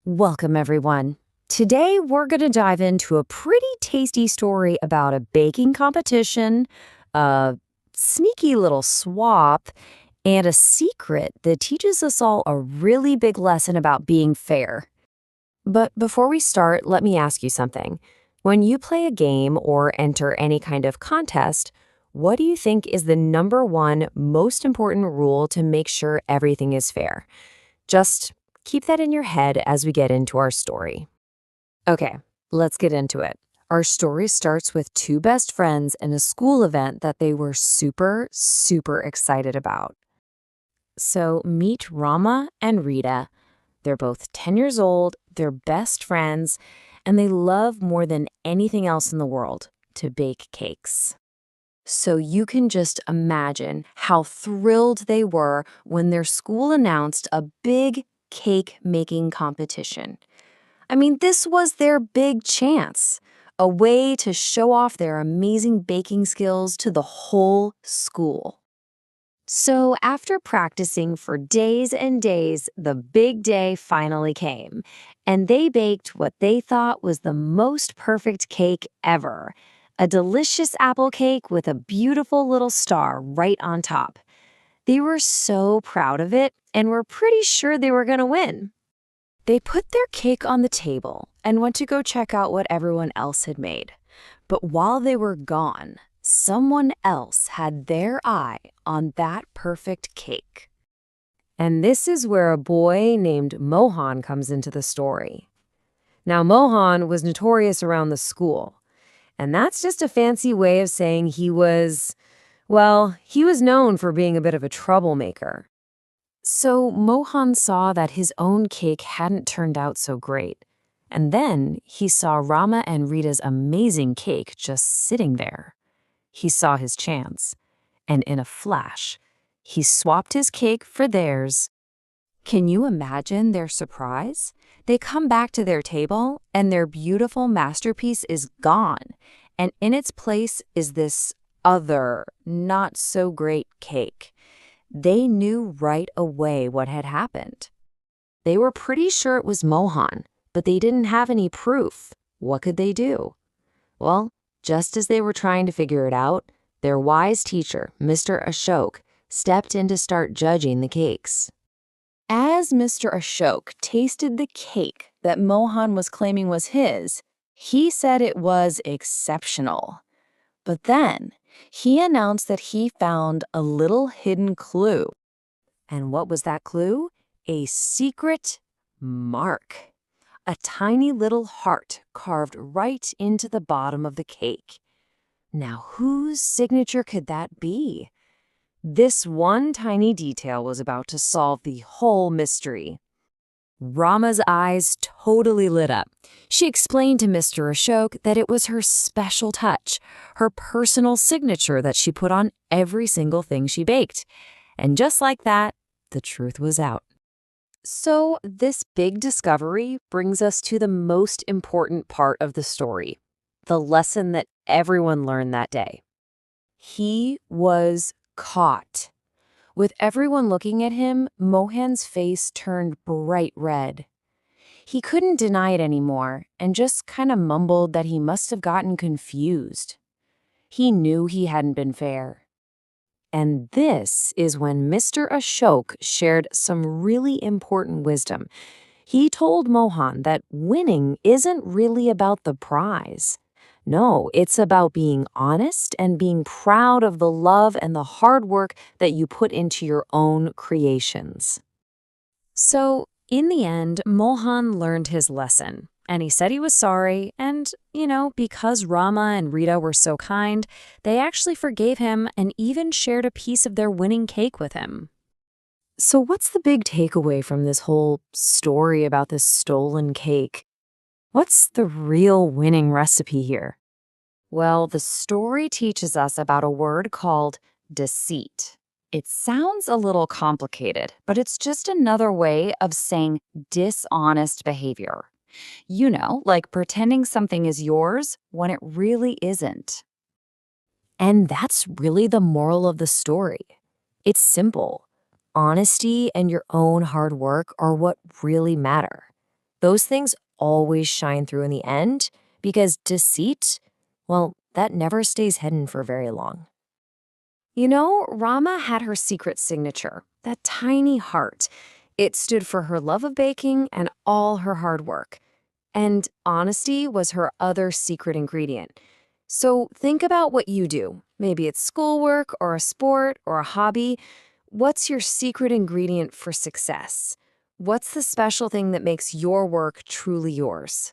Welcome, everyone. Today, we're going to dive into a pretty tasty story about a baking competition, a sneaky little swap, and a secret that teaches us all a really big lesson about being fair. But before we start, let me ask you something. When you play a game or enter any kind of contest, what do you think is the number one most important rule to make sure everything is fair? Just keep that in your head as we get into our story. Okay, let's get into it. Our story starts with two best friends in a school event that they were super excited about. So meet Rama and Rita. They're both 10 years old, they're best friends, and they love more than anything else in the world to bake cakes. So you can just imagine how thrilled they were when their school announced a big cake making competition. I mean, this was their big chance, a way to show off their amazing baking skills to the whole school. So after practicing for days and days, the big day finally came, and they baked what they thought was the most perfect cake ever. A delicious apple cake with a beautiful little star right on top. They were so proud of it and were pretty sure they were going to win. They put their cake on the table and went to go check out what everyone else had made. But while they were gone, someone else had their eye on that perfect cake. And this is where a boy named Mohan comes into the story. Now, Mohan was notorious around the school, and that's just a fancy way of saying he was known for being a bit of a troublemaker. So Mohan saw that his own cake hadn't turned out so great. And then he saw Rama and Rita's amazing cake just sitting there. He saw his chance, and in a flash, he swapped his cake for theirs. Can you imagine their surprise? They come back to their table, and their beautiful masterpiece is gone, and in its place is this other, not-so-great cake. They knew right away what had happened. They were pretty sure it was Mohan, but they didn't have any proof. What could they do? Well, just as they were trying to figure it out, their wise teacher, Mr. Ashok, stepped in to start judging the cakes. As Mr. Ashok tasted the cake that Mohan was claiming was his, he said it was exceptional. But then, he announced that he found a little hidden clue. And what was that clue? A secret mark. A tiny little heart carved right into the bottom of the cake. Now, whose signature could that be? This one tiny detail was about to solve the whole mystery. Rama's eyes totally lit up. She explained to Mr. Ashok that it was her special touch, her personal signature that she put on every single thing she baked. And just like that, the truth was out. So this big discovery brings us to the most important part of the story, the lesson that everyone learned that day. He was caught. With everyone looking at him, Mohan's face turned bright red. He couldn't deny it anymore and just kind of mumbled that he must have gotten confused. He knew he hadn't been fair. And this is when Mr. Ashok shared some really important wisdom. He told Mohan that winning isn't really about the prize. No, it's about being honest and being proud of the love and the hard work that you put into your own creations. So, in the end, Mohan learned his lesson, and he said he was sorry, and, because Rama and Rita were so kind, they actually forgave him and even shared a piece of their winning cake with him. So what's the big takeaway from this whole story about this stolen cake? What's the real winning recipe here? Well, the story teaches us about a word called deceit. It sounds a little complicated, but it's just another way of saying dishonest behavior. Like pretending something is yours when it really isn't. And that's really the moral of the story. It's simple. Honesty and your own hard work are what really matter. Those things always shine through in the end because deceit, well, that never stays hidden for very long. You know, Rama had her secret signature, that tiny heart. It stood for her love of baking and all her hard work. And honesty was her other secret ingredient. So think about what you do. Maybe it's schoolwork or a sport or a hobby. What's your secret ingredient for success? What's the special thing that makes your work truly yours?